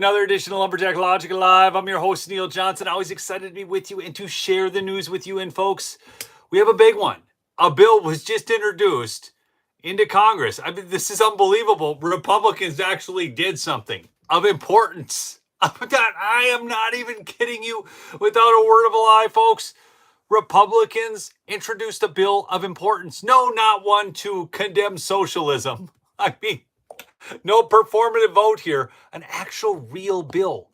Another edition of Lumberjack Logic Live. I'm your host, Neil Johnson. Always excited to be with you and to share the news with you. And folks, we have a big one. A bill was just introduced into Congress. I mean, this is unbelievable. Republicans actually did something of importance. I am not even kidding you without a word of a lie, folks. Republicans introduced a bill of importance. No, not one to condemn socialism. I mean, no performative vote here. An actual real bill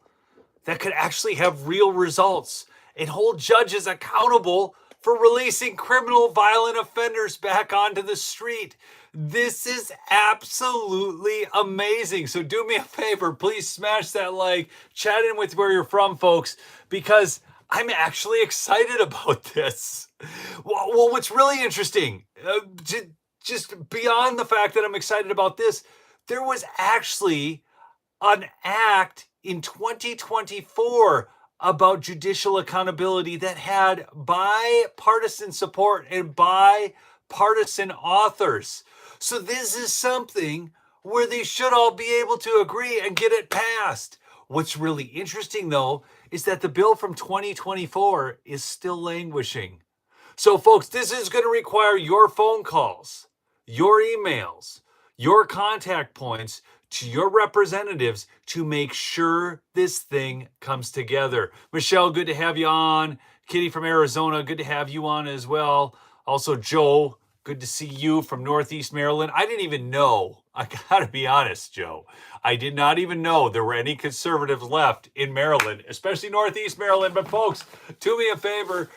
that could actually have real results and hold judges accountable for releasing criminal violent offenders back onto the street. This is absolutely amazing. So do me a favor, please smash that like, chat in with where you're from, folks, because I'm actually excited about this. Well, what's really interesting, just beyond the fact that I'm excited about this, there was actually an act in 2024 about judicial accountability that had bipartisan support and bipartisan authors. So this is something where they should all be able to agree and get it passed. What's really interesting, though, is that the bill from 2024 is still languishing. So, folks, this is going to require your phone calls, your emails, your contact points to your representatives to make sure this thing comes together. Michelle, good to have you on. Kitty from Arizona, good to have you on as well. Also, Joe, good to see you from Northeast Maryland. I didn't even know, I gotta be honest, Joe, I did not even know there were any conservatives left in Maryland, especially Northeast Maryland. But folks, do me a favor,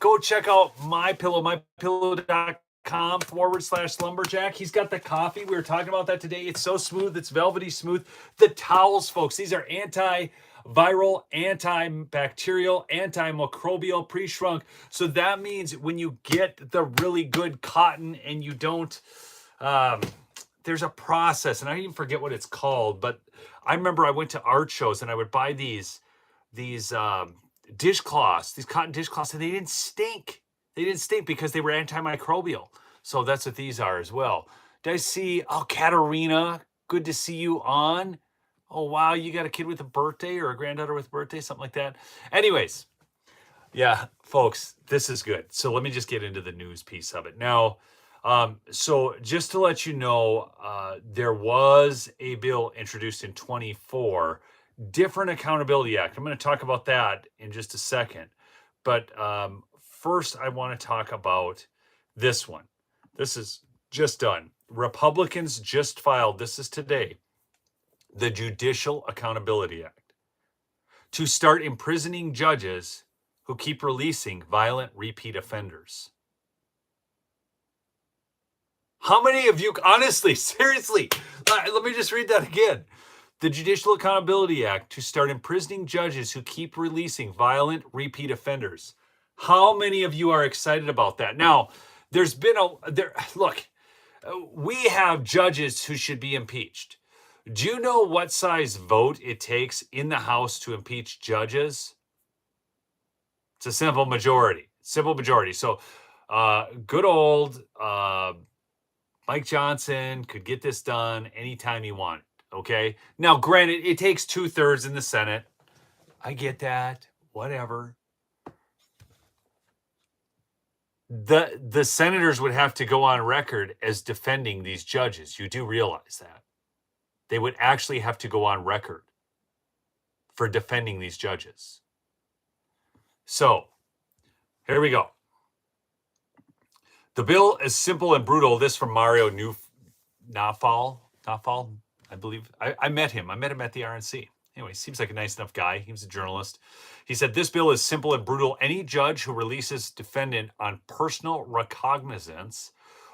go check out mypillow.com/lumberjack. He's got the coffee. We were talking about that today. It's so smooth. It's velvety smooth. The towels, folks, these are antiviral, antibacterial, antimicrobial, pre-shrunk. So that means when you get the really good cotton and you don't, there's a process, and I even forget what it's called, but I remember I went to art shows and I would buy these dishcloths, these cotton dishcloths, and they didn't stink. They didn't stink because they were antimicrobial. So that's what these are as well. Did I see, Katarina, good to see you on. Oh, wow, you got a kid with a birthday or a granddaughter with a birthday, something like that. Anyways, yeah, folks, this is good. So let me just get into the news piece of it. Now, so just to let you know, there was a bill introduced in 24, different Accountability Act. I'm going to talk about that in just a second. But first, I want to talk about this one. This is just done. Republicans just filed, this is today, the Judicial Accountability Act to start imprisoning judges who keep releasing violent repeat offenders. How many of you, honestly, seriously, let me just read that again. The Judicial Accountability Act to start imprisoning judges who keep releasing violent repeat offenders. How many of you are excited about that? Now, there's been look, we have judges who should be impeached. Do you know what size vote it takes in the House to impeach judges? It's a simple majority. So, good old Mike Johnson could get this done anytime he wanted. Okay. Now, granted, it takes 2/3 in the Senate. I get that. Whatever. The senators would have to go on record as defending these judges. You do realize that. They would actually have to go on record for defending these judges. So, here we go. The bill is simple and brutal. This from Mario Nawfal, I believe. I met him. I met him at the RNC. Anyway, seems like a nice enough guy. He was a journalist. He said, this bill is simple and brutal. Any judge who releases defendant on personal recognizance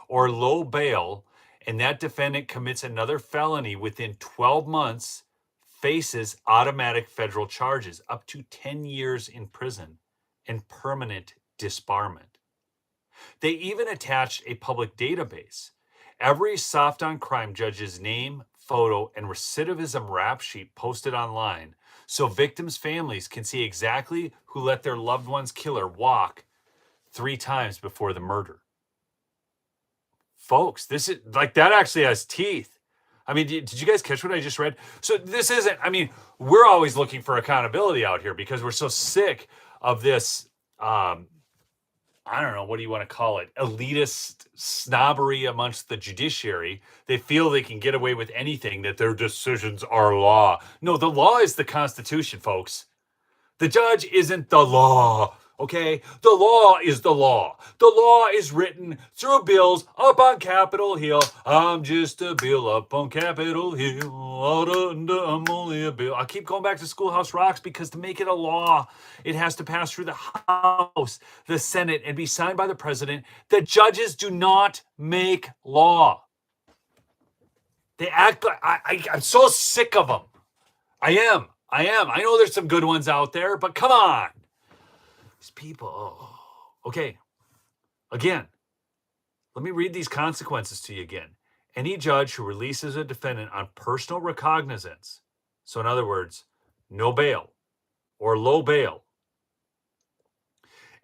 or low bail, and that defendant commits another felony within 12 months, faces automatic federal charges, up to 10 years in prison and permanent disbarment. They even attached a public database. Every soft on crime judge's name, photo, and recidivism rap sheet posted online so victims' families can see exactly who let their loved one's killer walk 3 times before the murder. Folks, this is like, that actually has teeth. I mean, did you guys catch what I just read? So this isn't, I mean, we're always looking for accountability out here because we're so sick of this. I don't know, what do you want to call it? Elitist snobbery amongst the judiciary. They feel they can get away with anything, that their decisions are law. No, the law is the Constitution, folks. The judge isn't the law, okay? The law is the law. The law is written through bills up on Capitol Hill. I'm just a bill up on Capitol Hill. I'm only a bill. I keep going back to Schoolhouse Rocks because to make it a law, it has to pass through the House, the Senate, and be signed by the president. The judges do not make law. They act like I'm so sick of them. I am. I know there's some good ones out there, but come on. These people. Oh. Okay. Again, let me read these consequences to you again. Any judge who releases a defendant on personal recognizance, so in other words, no bail or low bail,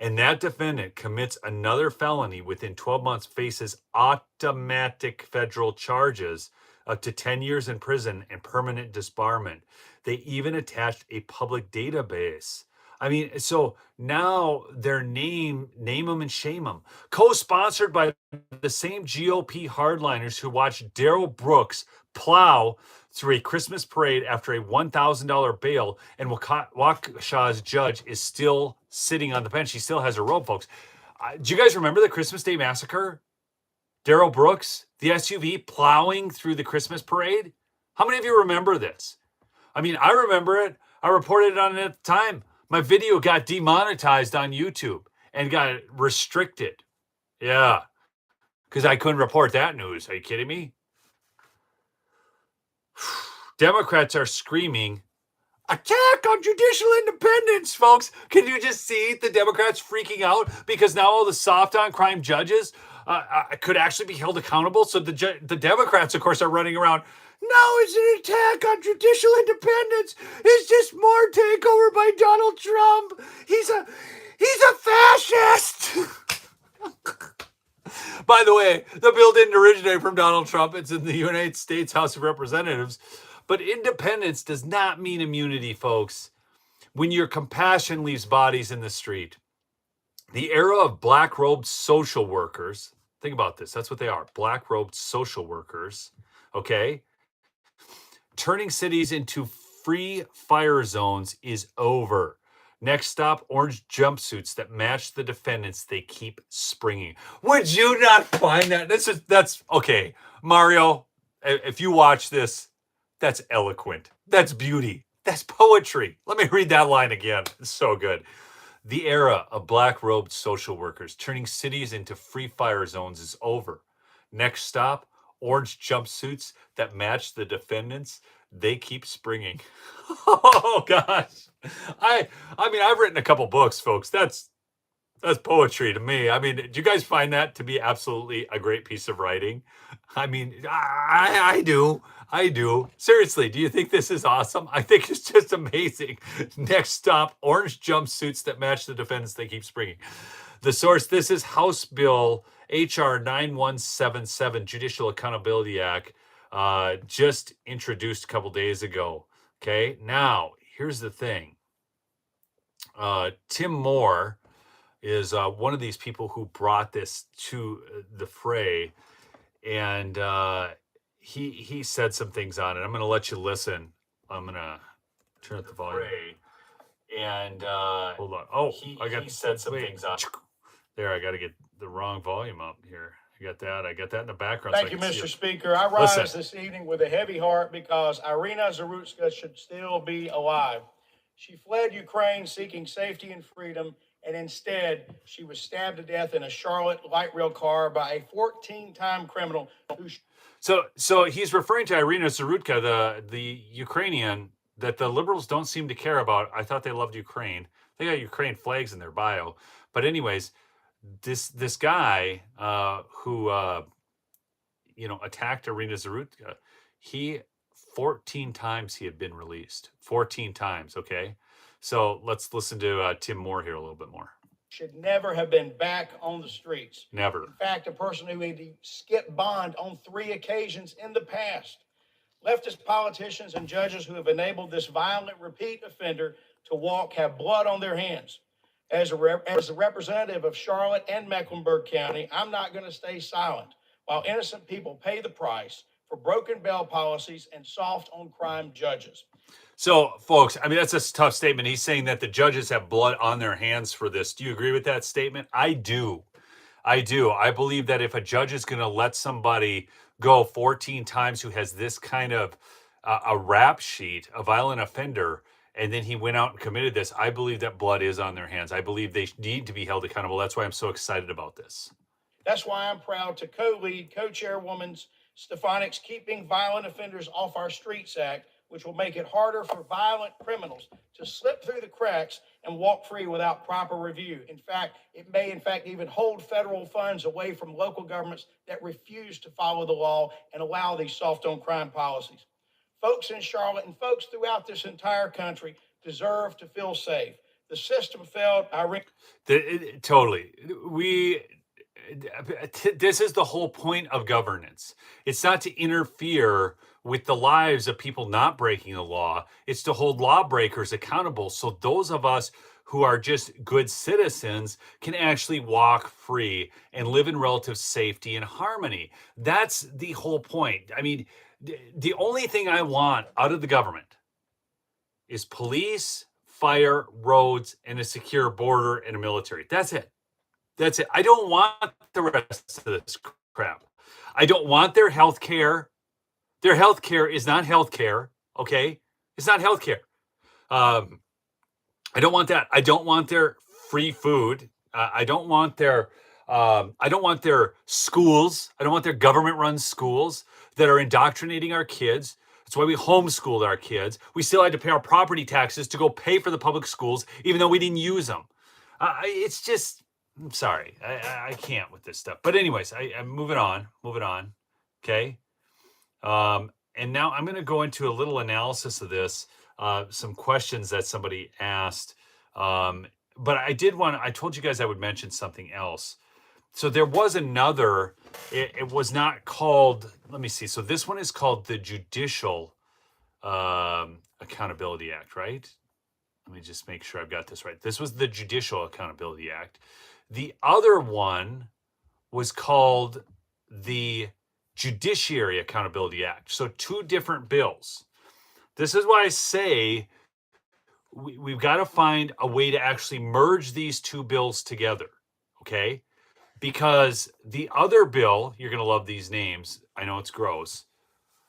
and that defendant commits another felony within 12 months faces automatic federal charges up to 10 years in prison and permanent disbarment. They even attached a public database. I mean, so now their name them and shame them. Co-sponsored by the same GOP hardliners who watched Darrell Brooks plow through a Christmas parade after a $1,000 bail, and Waukesha's judge is still sitting on the bench. He still has a robe, folks. Do you guys remember the Christmas Day Massacre? Darrell Brooks, the SUV plowing through the Christmas parade? How many of you remember this? I mean, I remember it. I reported on it at the time. My video got demonetized on YouTube and got restricted. Yeah, because I couldn't report that news. Are you kidding me? Democrats are screaming, attack on judicial independence, folks. Can you just see the Democrats freaking out because now all the soft on crime judges could actually be held accountable? So the Democrats, of course, are running around. No, it's an attack on judicial independence. It's just more takeover by Donald Trump. He's a fascist. By the way, the bill didn't originate from Donald Trump. It's in the United States House of Representatives. But independence does not mean immunity, folks. When your compassion leaves bodies in the street, the era of black-robed social workers, think about this, that's what they are, black-robed social workers, okay? Turning cities into free fire zones is over. Next stop, orange jumpsuits that match the defendants they keep springing. Would you not find that? That's okay. Mario, if you watch this, that's eloquent. That's beauty. That's poetry. Let me read that line again. It's so good. The era of black-robed social workers turning cities into free fire zones is over. Next stop, orange jumpsuits that match the defendants they keep springing. Oh gosh. I mean, I've written a couple books, folks. That's poetry to me. I mean, do you guys find that to be absolutely a great piece of writing? I mean, I do. I do. Seriously, do you think this is awesome? I think it's just amazing. Next stop, orange jumpsuits that match the defendants they keep springing. The source, this is House Bill HR 9177, Judicial Accountability Act, just introduced a couple days ago. Okay, now here's the thing. Tim Moore is one of these people who brought this to the fray, and he said some things on it. I'm going to let you listen. I'm going to turn up the volume. And hold on. Oh, he said some things on. There, I got to get the wrong volume up here. I got that in the background. Thank you, Mr. Speaker. I rise this evening with a heavy heart because Irina Zarutska should still be alive. She fled Ukraine seeking safety and freedom, and instead she was stabbed to death in a Charlotte light rail car by a 14-time criminal who... So he's referring to Irina Zarutka, the Ukrainian that the liberals don't seem to care about. I thought they loved Ukraine. They got Ukraine flags in their bio. But anyways, this guy who attacked Irina Zarutka, 14 times he had been released. 14 times, okay? So let's listen to Tim Moore here a little bit more. Should never have been back on the streets. Never. In fact, a person who had skipped bond on 3 occasions in the past. Leftist politicians and judges who have enabled this violent repeat offender to walk have blood on their hands. As a representative of Charlotte and Mecklenburg County, I'm not going to stay silent while innocent people pay the price for broken bail policies and soft on crime judges. So, folks, I mean, that's a tough statement. He's saying that the judges have blood on their hands for this. Do you agree with that statement? I do. I do. I believe that if a judge is going to let somebody go 14 times who has this kind of a rap sheet, a violent offender, and then he went out and committed this, I believe that blood is on their hands. I believe they need to be held accountable. That's why I'm so excited about this. That's why I'm proud to co-lead co-chairwoman Stefanik's Keeping Violent Offenders Off Our Streets Act, which will make it harder for violent criminals to slip through the cracks and walk free without proper review. In fact, it may even hold federal funds away from local governments that refuse to follow the law and allow these soft on crime policies. Folks in Charlotte and folks throughout this entire country deserve to feel safe. The system failed. Totally. This is the whole point of governance. It's not to interfere with the lives of people not breaking the law. It's to hold lawbreakers accountable so those of us who are just good citizens can actually walk free and live in relative safety and harmony. That's the whole point. I mean, the only thing I want out of the government is police, fire, roads, and a secure border and a military. That's it. That's it. I don't want the rest of this crap. I don't want their health care. Their health care is not health care, okay? It's not health care. I don't want that. I don't want their free food. I don't want their schools. I don't want their government-run schools that are indoctrinating our kids. That's why we homeschooled our kids. We still had to pay our property taxes to go pay for the public schools, even though we didn't use them. It's just, I'm sorry. I can't with this stuff. But anyways, I'm moving on. Okay. And now I'm going to go into a little analysis of this, some questions that somebody asked. But I told you guys I would mention something else. So there was another, it was not called, let me see. So this one is called the Judicial Accountability Act, right? Let me just make sure I've got this right. This was the Judicial Accountability Act. The other one was called the Judiciary Accountability Act. So two different bills. This is why I say we've got to find a way to actually merge these two bills together, okay? Because the other bill, you're going to love these names. I know it's gross.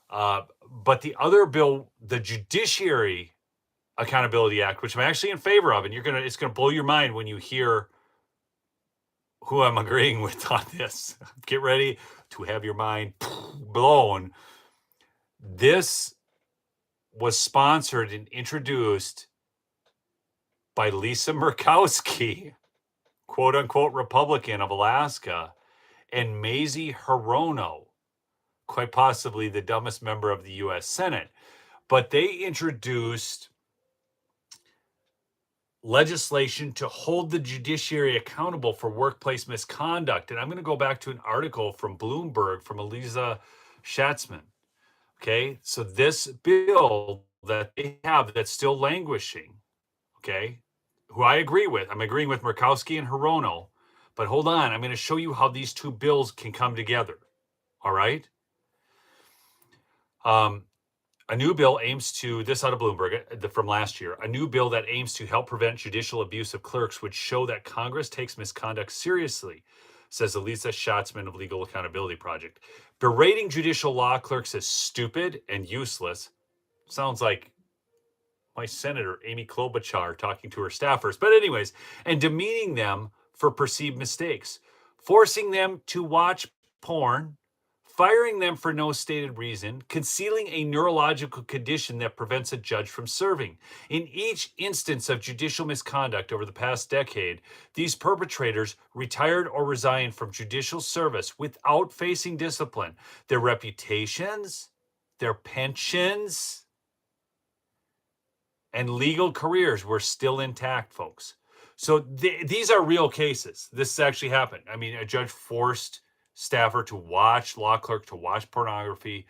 But the other bill, the Judiciary Accountability Act, which I'm actually in favor of, and it's going to blow your mind when you hear who I'm agreeing with on this. Get ready to have your mind blown. This was sponsored and introduced by Lisa Murkowski, quote unquote Republican of Alaska, and Mazie Hirono, quite possibly the dumbest member of the U.S. Senate. But they introduced legislation to hold the judiciary accountable for workplace misconduct. And I'm going to go back to an article from Bloomberg from Eliza Schatzman. Okay, so this bill that they have that's still languishing, okay, who I agree with. I'm agreeing with Murkowski and Hirono. But hold on, I'm going to show you how these two bills can come together. All right? A new bill aims to, this out of Bloomberg from last year, a new bill that aims to help prevent judicial abuse of clerks would show that Congress takes misconduct seriously, says Elisa Schatzman of Legal Accountability Project. Berating judicial law clerks as stupid and useless sounds like my Senator Amy Klobuchar talking to her staffers. But anyways, and demeaning them for perceived mistakes, forcing them to watch porn, firing them for no stated reason, concealing a neurological condition that prevents a judge from serving. In each instance of judicial misconduct over the past decade, these perpetrators retired or resigned from judicial service without facing discipline. Their reputations, their pensions, and legal careers were still intact, folks. So these are real cases. This actually happened. I mean, a judge forced staffer to watch, law clerk to watch pornography,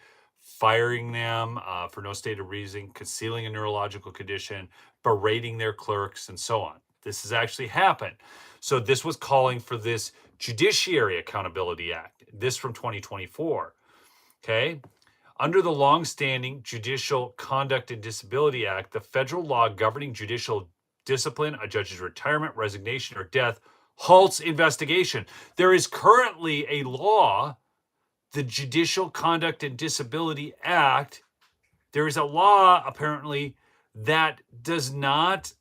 firing them for no stated reason, concealing a neurological condition, berating their clerks, and so on. This has actually happened. So this was calling for this Judiciary Accountability Act, this from 2024. Okay. Under the longstanding Judicial Conduct and Disability Act, the federal law governing judicial discipline, a judge's retirement, resignation, or death halts investigation. There is currently a law, the Judicial Conduct and Disability Act. There is a law, apparently, that does not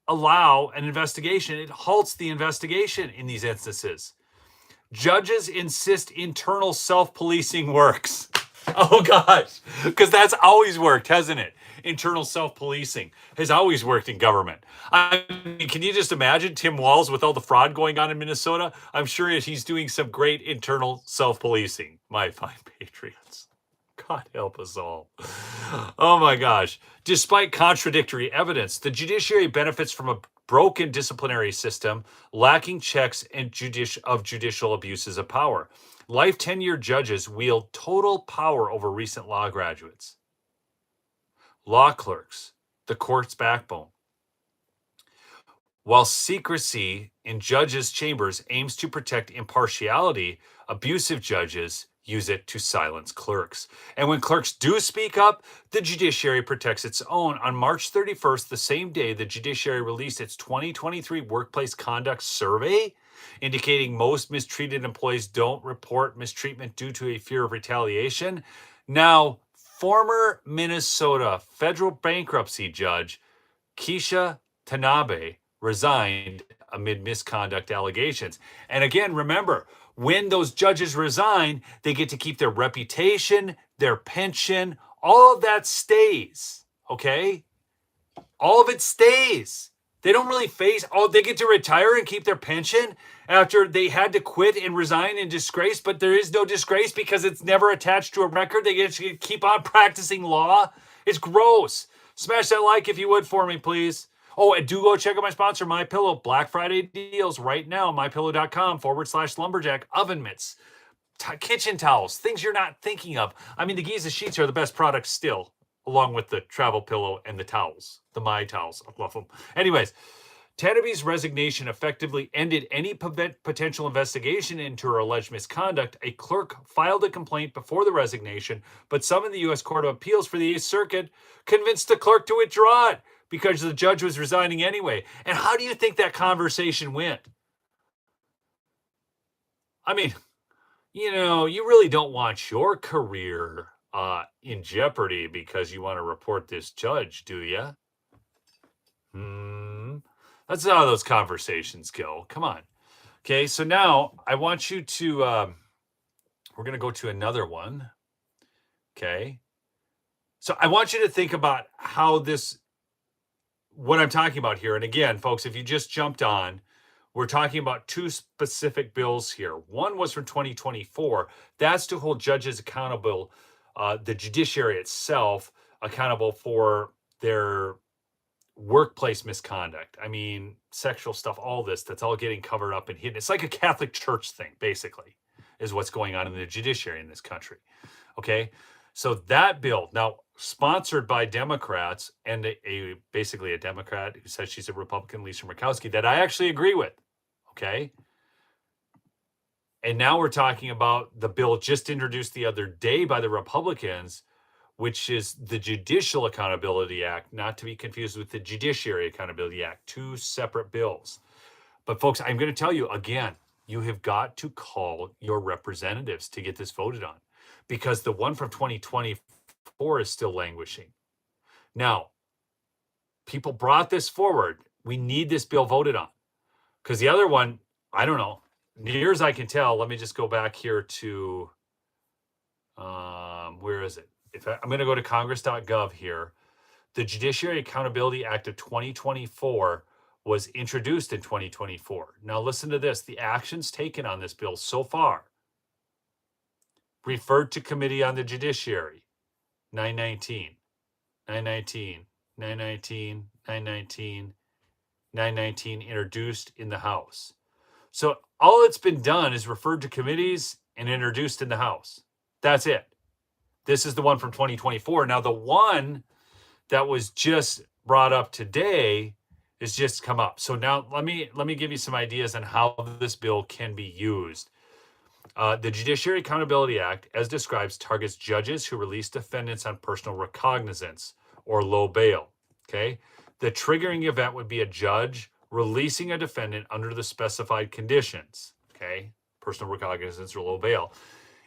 allow an investigation. It halts the investigation in these instances. Judges insist internal self-policing works. Oh gosh, because that's always worked, hasn't it? Internal self-policing has always worked in government. I mean, can you just imagine Tim Walz with all the fraud going on in Minnesota? I'm sure he's doing some great internal self-policing, my fine patriots. God help us all. Oh my gosh. Despite contradictory evidence, the judiciary benefits from a broken disciplinary system, lacking checks and judicial abuses of power. Life tenure judges wield total power over recent law graduates. Law clerks, the court's backbone. While secrecy in judges' chambers aims to protect impartiality, abusive judges use it to silence clerks. And when clerks do speak up, the judiciary protects its own. On March 31st, the same day, the judiciary released its 2023 Workplace Conduct Survey, indicating most mistreated employees don't report mistreatment due to a fear of retaliation. Now, former Minnesota federal bankruptcy judge Keisha Tanabe resigned amid misconduct allegations. And again, remember, when those judges resign, they get to keep their reputation, their pension, all of that stays, okay? All of it stays. They don't really face, they get to retire and keep their pension after they had to quit and resign in disgrace, but there is no disgrace because it's never attached to a record. They get to keep on practicing law. It's gross. Smash that like if you would for me, please. Oh, and do go check out my sponsor, MyPillow. Black Friday deals right now, mypillow.com/lumberjack. Oven mitts, kitchen towels, things you're not thinking of. I mean, the Giza sheets are the best product still, along with the travel pillow and the towels, the My Towels. I love them. Anyways, Tanabe's resignation effectively ended any potential investigation into her alleged misconduct. A clerk filed a complaint before the resignation, but some in the U.S. Court of Appeals for the 8th Circuit convinced the clerk to withdraw it because the judge was resigning anyway. And how do you think that conversation went? I mean, you know, you really don't want your career in jeopardy because you want to report this judge, do you? That's how those conversations go. Come on. Okay, so now I want you to, we're going to go to another one. Okay. So I want you to think about how this, what I'm talking about here. And again, folks, if you just jumped on, we're talking about two specific bills here. One was from 2024. That's to hold judges accountable, the judiciary itself accountable for their workplace misconduct. I mean, sexual stuff, all this, that's all getting covered up and hidden. It's like a Catholic Church thing, basically, is what's going on in the judiciary in this country. Okay. So that bill, now sponsored by Democrats and basically a Democrat who says she's a Republican, Lisa Murkowski, that I actually agree with. Okay. And now we're talking about the bill just introduced the other day by the Republicans, which is the Judicial Accountability Act, not to be confused with the Judiciary Accountability Act, two separate bills. But folks, I'm going to tell you again, you have got to call your representatives to get this voted on because the one from 2024 is still languishing. Now, people brought this forward. We need this bill voted on because the other one, I don't know, near as I can tell, let me just go back here to, where is it? I'm going to go to congress.gov here. The Judiciary Accountability Act of 2024 was introduced in 2024. Now listen to this. The actions taken on this bill so far: referred to Committee on the Judiciary, 919, 919, 919, 919, 919, introduced in the House. So all that's been done is referred to committees and introduced in the House. That's it. This is the one from 2024. Now, the one that was just brought up today is just come up. So now let me give you some ideas on how this bill can be used. The Judiciary Accountability Act, as describes, targets judges who release defendants on personal recognizance or low bail. Okay. The triggering event would be a judge releasing a defendant under the specified conditions. Okay. Personal recognizance or low bail.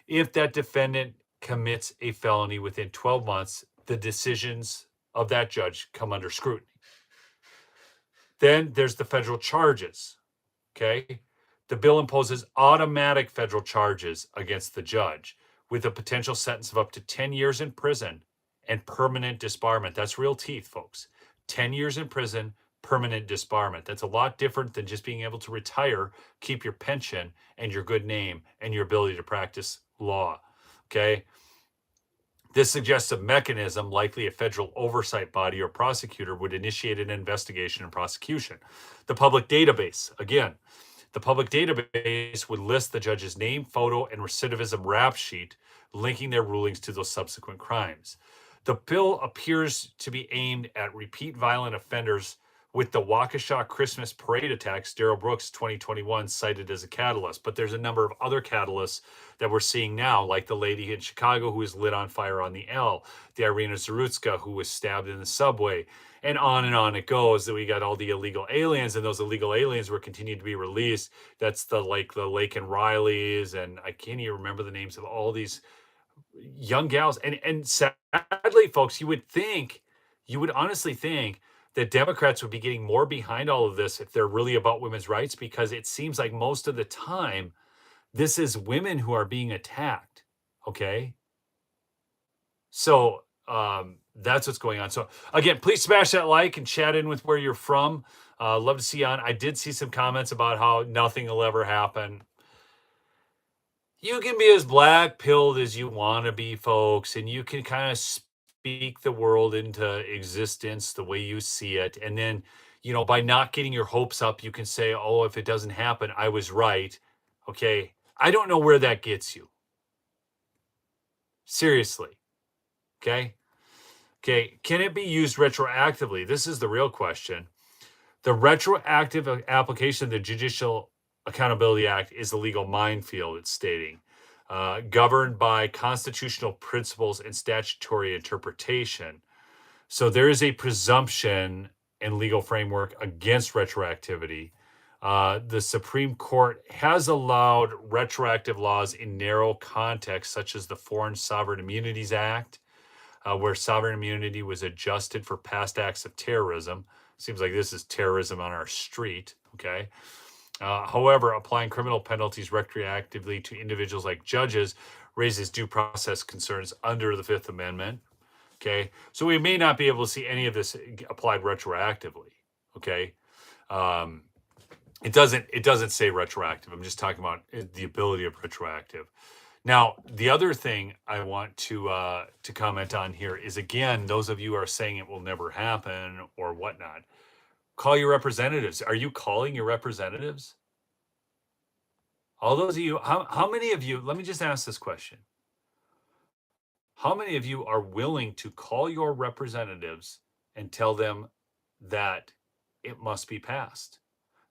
If that defendant commits a felony within 12 months, the decisions of that judge come under scrutiny. Then there's the federal charges. Okay. The bill imposes automatic federal charges against the judge with a potential sentence of up to 10 years in prison and permanent disbarment. That's real teeth, folks. 10 years in prison, permanent disbarment. That's a lot different than just being able to retire, keep your pension and your good name and your ability to practice law. Okay. This suggests a mechanism, likely a federal oversight body or prosecutor, would initiate an investigation and prosecution. The public database, again, the public database would list the judge's name, photo, and recidivism rap sheet, linking their rulings to those subsequent crimes. The bill appears to be aimed at repeat violent offenders, with the Waukesha Christmas parade attacks, Darrell Brooks 2021 cited as a catalyst. But there's a number of other catalysts that we're seeing now, like the lady in Chicago who was lit on fire on the L, the Irina Zarutska who was stabbed in the subway, and on it goes. That we got all the illegal aliens, and those illegal aliens were continued to be released. That's the Lake and Rileys, and I can't even remember the names of all these young gals. And sadly, folks, you would honestly think that Democrats would be getting more behind all of this if they're really about women's rights, because it seems like most of the time this is women who are being attacked. Okay. So that's what's going on. So again, please smash that like and chat in with where you're from. Love to see you on. I did see some comments about how nothing will ever happen. You can be as black-pilled as you want to be, folks, and you can kind of speak the world into existence the way you see it. And then, by not getting your hopes up, you can say, oh, if it doesn't happen, I was right. Okay. I don't know where that gets you. Seriously. Okay. Okay. Can it be used retroactively? This is the real question. The retroactive application of the Judicial Accountability Act is a legal minefield, it's stating, governed by constitutional principles and statutory interpretation. So there is a presumption and legal framework against retroactivity. The Supreme Court has allowed retroactive laws in narrow contexts, such as the Foreign Sovereign Immunities Act, where sovereign immunity was adjusted for past acts of terrorism. Seems like this is terrorism on our street, okay? However, applying criminal penalties retroactively to individuals like judges raises due process concerns under the Fifth Amendment, okay? So we may not be able to see any of this applied retroactively, okay? It doesn't say retroactive. I'm just talking about the ability of retroactive. Now, the other thing I want to comment on here is, again, those of you who are saying it will never happen or whatnot, call your representatives. Are you calling your representatives? All those of you, how many of you, let me just ask this question. How many of you are willing to call your representatives and tell them that it must be passed,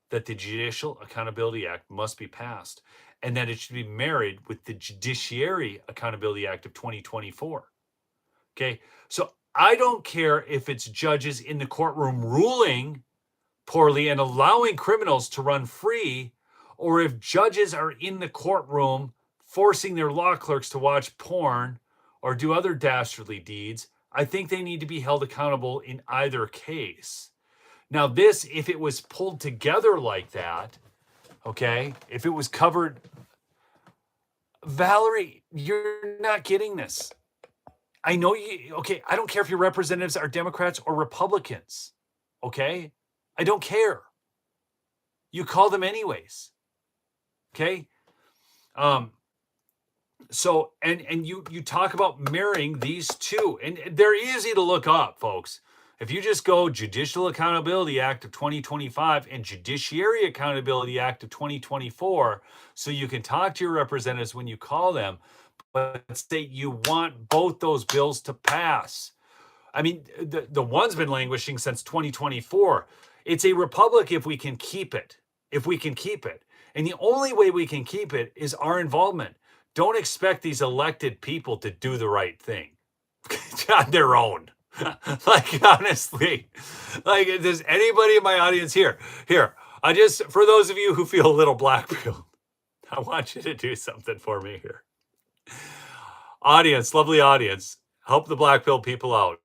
that the Judicial Accountability Act must be passed, and that it should be married with the Judiciary Accountability Act of 2024? Okay, so I don't care if it's judges in the courtroom ruling poorly and allowing criminals to run free, or if judges are in the courtroom forcing their law clerks to watch porn or do other dastardly deeds. I think they need to be held accountable in either case. Now, this, if it was pulled together like that, okay, if it was covered, Valerie, you're not getting this. I know you, okay, I don't care if your representatives are Democrats or Republicans, okay? I don't care. You call them anyways, okay? So, and you talk about marrying these two, and they're easy to look up, folks. If you just go Judicial Accountability Act of 2025 and Judiciary Accountability Act of 2024, so you can talk to your representatives when you call them. but say you want both those bills to pass. I mean, the one's been languishing since 2024. It's a republic if we can keep it. If we can keep it. And the only way we can keep it is our involvement. Don't expect these elected people to do the right thing on their own. Like, honestly, like, does anybody in my audience here, for those of you who feel a little black-pilled, I want you to do something for me here. Audience, lovely audience, help the black-pilled people out.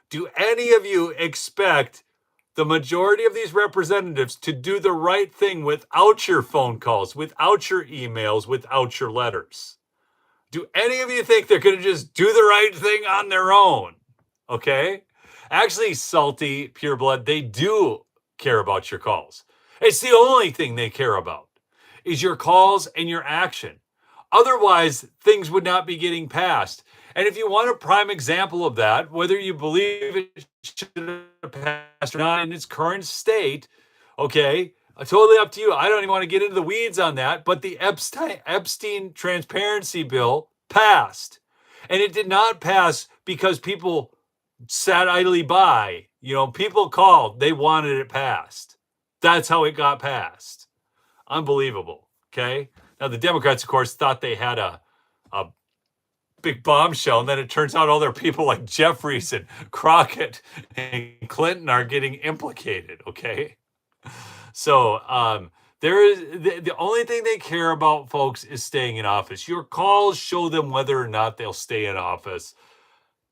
Do any of you expect the majority of these representatives to do the right thing without your phone calls, without your emails, without your letters? Do any of you think they're going to just do the right thing on their own? Okay? Actually, salty, pure blood, they do care about your calls. It's the only thing they care about is your calls and your action. Otherwise, things would not be getting passed. And if you want a prime example of that, whether you believe it should have passed or not in its current state, okay, totally up to you. I don't even want to get into the weeds on that, but the Epstein transparency bill passed. And it did not pass because people sat idly by. You know, people called, they wanted it passed. That's how it got passed. Unbelievable, okay? Now, the Democrats, of course, thought they had a big bombshell, and then it turns out all their people like Jeffries and Crockett and Clinton are getting implicated, okay? So there is the only thing they care about, folks, is staying in office. Your calls show them whether or not they'll stay in office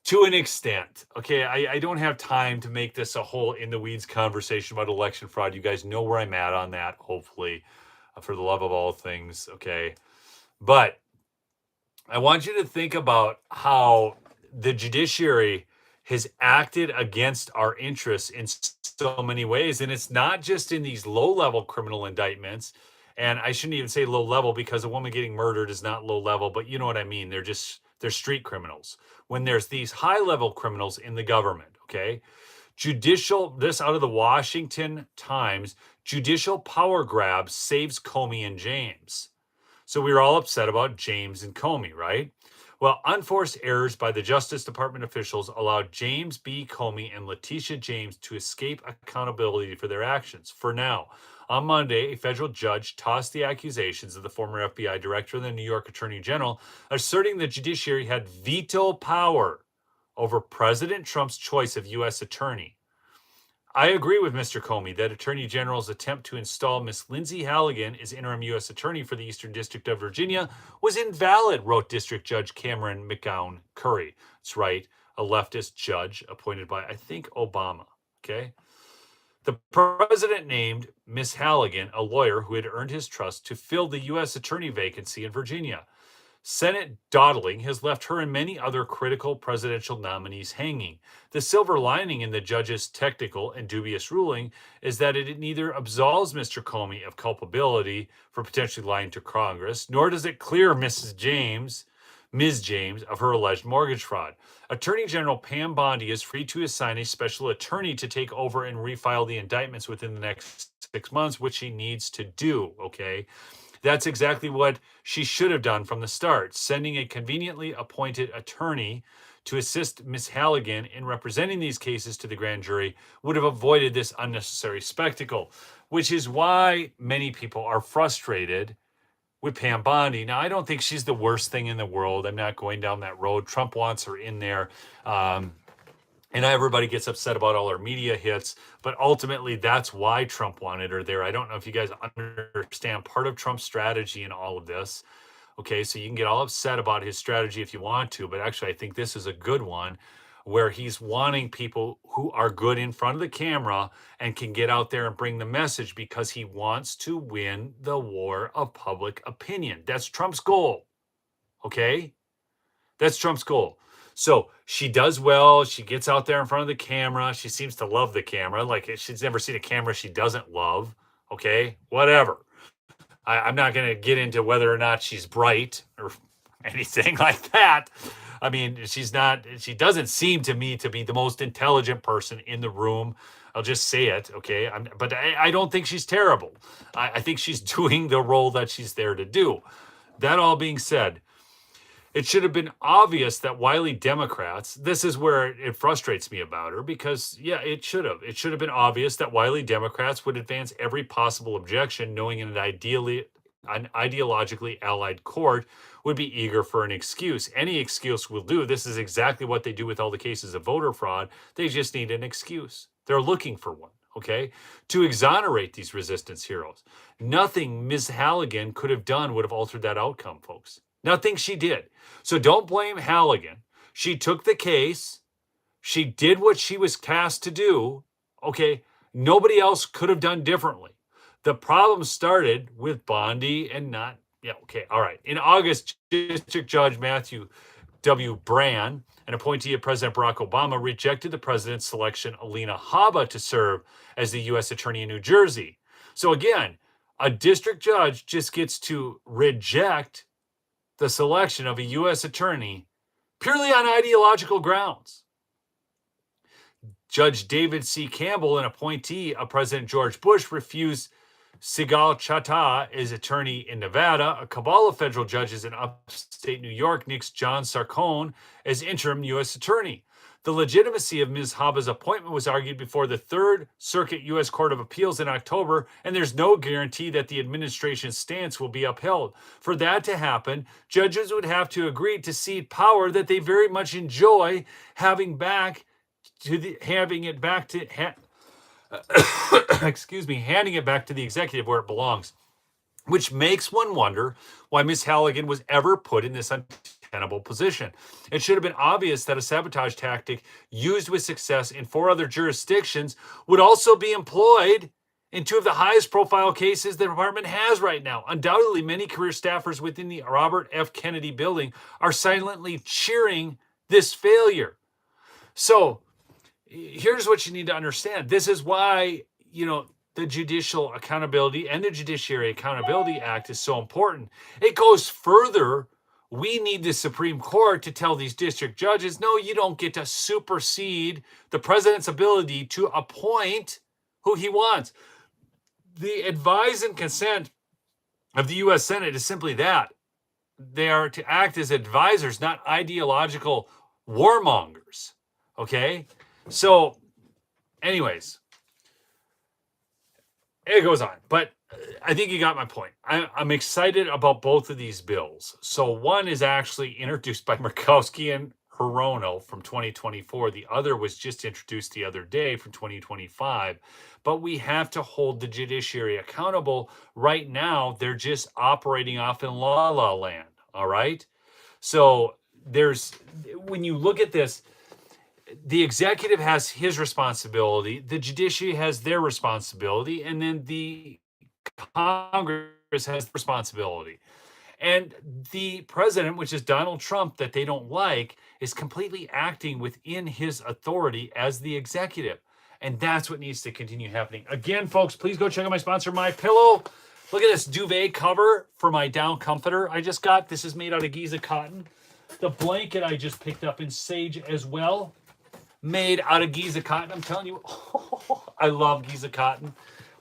to an extent, okay? I don't have time to make this a whole in the weeds conversation about election fraud. You guys know where I'm at on that, hopefully, for the love of all things, okay? But I want you to think about how the judiciary has acted against our interests in so many ways. And it's not just in these low-level criminal indictments. And I shouldn't even say low level because a woman getting murdered is not low level, but you know what I mean. They're street criminals. When there's these high-level criminals in the government, okay? This out of the Washington Times, judicial power grab saves Comey and James. So we were all upset about James and Comey, right? Well, unforced errors by the Justice Department officials allowed James B. Comey and Letitia James to escape accountability for their actions. For now, on Monday, a federal judge tossed the accusations of the former FBI director and the New York Attorney General, asserting the judiciary had veto power over President Trump's choice of U.S. attorney. I agree with Mr. Comey that Attorney General's attempt to install Miss Lindsay Halligan as interim U.S. Attorney for the Eastern District of Virginia was invalid, wrote District Judge Cameron McGowan Curry. That's right, a leftist judge appointed by, I think, Obama, okay? The president named Miss Halligan, a lawyer who had earned his trust, to fill the U.S. Attorney vacancy in Virginia. Senate dawdling has left her and many other critical presidential nominees hanging. The silver lining in the judge's technical and dubious ruling is that it neither absolves Mr. Comey of culpability for potentially lying to Congress, nor does it clear Ms. James, of her alleged mortgage fraud. Attorney General Pam Bondi is free to assign a special attorney to take over and refile the indictments within the next 6 months, which she needs to do, okay? That's exactly what she should have done from the start. Sending a conveniently appointed attorney to assist Ms. Halligan in representing these cases to the grand jury would have avoided this unnecessary spectacle, which is why many people are frustrated with Pam Bondi. Now, I don't think she's the worst thing in the world. I'm not going down that road. Trump wants her in there. And everybody gets upset about all her media hits, but ultimately that's why Trump wanted her there. I don't know if you guys understand part of Trump's strategy in all of this. Okay, so you can get all upset about his strategy if you want to, but actually I think this is a good one where he's wanting people who are good in front of the camera and can get out there and bring the message because he wants to win the war of public opinion. That's Trump's goal. Okay? That's Trump's goal. So she does well. She gets out there in front of the camera. She seems to love the camera. Like she's never seen a camera she doesn't love. Okay, whatever. I'm not going to get into whether or not she's bright or anything like that. I mean, she doesn't seem to me to be the most intelligent person in the room. I'll just say it, okay? But I don't think she's terrible. I think she's doing the role that she's there to do. That all being said, It should have been obvious that wily Democrats, this is where it frustrates me about her, because, yeah, it should have. It should have been obvious that wily Democrats would advance every possible objection, knowing an ideologically allied court would be eager for an excuse. Any excuse will do. This is exactly what they do with all the cases of voter fraud. They just need an excuse. They're looking for one, okay, to exonerate these resistance heroes. Nothing Ms. Halligan could have done would have altered that outcome, folks. Nothing she did. So don't blame Halligan. She took the case. She did what she was tasked to do. Okay. Nobody else could have done differently. The problem started with Bondi and not, yeah, okay. All right. In August, District Judge Matthew W. Brand, an appointee of President Barack Obama, rejected the president's selection, Alina Habba, to serve as the U.S. Attorney in New Jersey. So again, a district judge just gets to reject the selection of a U.S. attorney purely on ideological grounds. Judge David C. Campbell, an appointee of President George Bush, refused Sigal Chattah as attorney in Nevada. A cabal of federal judges in upstate New York nixed John Sarcone as interim U.S. attorney. The legitimacy of Ms. Habba's appointment was argued before the Third Circuit U.S. Court of Appeals in October, and there's no guarantee that the administration's stance will be upheld. For that to happen, judges would have to agree to cede power that they very much enjoy having handing it back to the executive where it belongs, which makes one wonder why Ms. Halligan was ever put in this untenable position. It should have been obvious that a sabotage tactic used with success in 4 other jurisdictions would also be employed in 2 of the highest profile cases the department has right now. Undoubtedly, many career staffers within the Robert F. Kennedy building are silently cheering this failure. So here's what you need to understand. This is why, the Judicial Accountability and the Judiciary Accountability Act is so important. It goes further. We need the Supreme Court to tell these district judges, no, you don't get to supersede the president's ability to appoint who he wants. The advise and consent of the U.S. Senate is simply that. They are to act as advisors, not ideological warmongers. Okay? So, anyways, it goes on. But I think you got my point. I'm excited about both of these bills. So one is actually introduced by Murkowski and Hirono from 2024. The other was just introduced the other day from 2025. But we have to hold the judiciary accountable. Right now, they're just operating off in la la land. All right? So when you look at this, the executive has his responsibility, the judiciary has their responsibility, and then the Congress has the responsibility. And the president, which is Donald Trump, that they don't like, is completely acting within his authority as the executive. And that's what needs to continue happening. Again, folks, please go check out my sponsor, MyPillow. Look at this duvet cover for my down comforter I just got. This is made out of Giza cotton. The blanket I just picked up in Sage as well, made out of Giza cotton. I'm telling you, I love Giza cotton.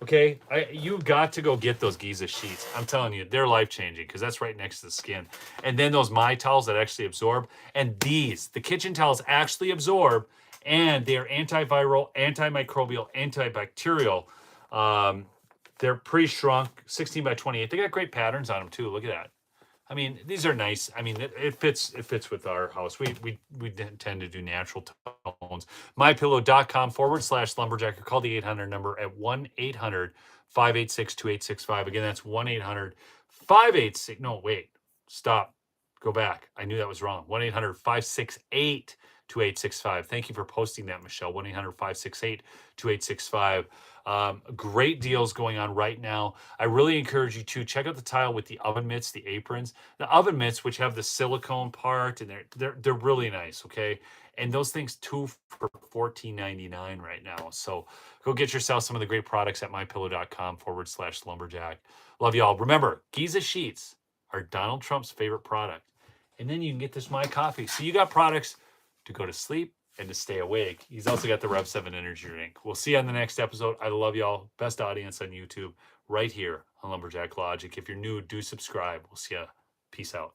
Okay, you've got to go get those Giza sheets. I'm telling you, they're life-changing because that's right next to the skin. And then those My Towels that actually absorb. And the kitchen towels actually absorb, and they're antiviral, antimicrobial, antibacterial. They're pre-shrunk, 16 by 28. They got great patterns on them too. Look at that. I mean, these are nice. I mean, it fits with our house. We tend to do natural tones. MyPillow.com/lumberjack. Or call the 800 number at 1-800-586-2865. Again, that's 1-800-586. No, wait. Stop. Go back. I knew that was wrong. 1-800-568-2865. Thank you for posting that, Michelle. 1-800-568-2865. Great deals going on right now. I really encourage you to check out the tile with the oven mitts, the aprons. The oven mitts, which have the silicone part, and they're really nice, okay? And those things 2 for $14.99 right now. So go get yourself some of the great products at mypillow.com/lumberjack. Love y'all. Remember, Giza sheets are Donald Trump's favorite product. And then you can get this My Coffee. So you got products to go to sleep and to stay awake. He's also got the Rev 7 energy drink. We'll see you on the next episode. I love y'all. Best audience on YouTube right here on Lumberjack Logic. If you're new, do subscribe. We'll see ya. Peace out.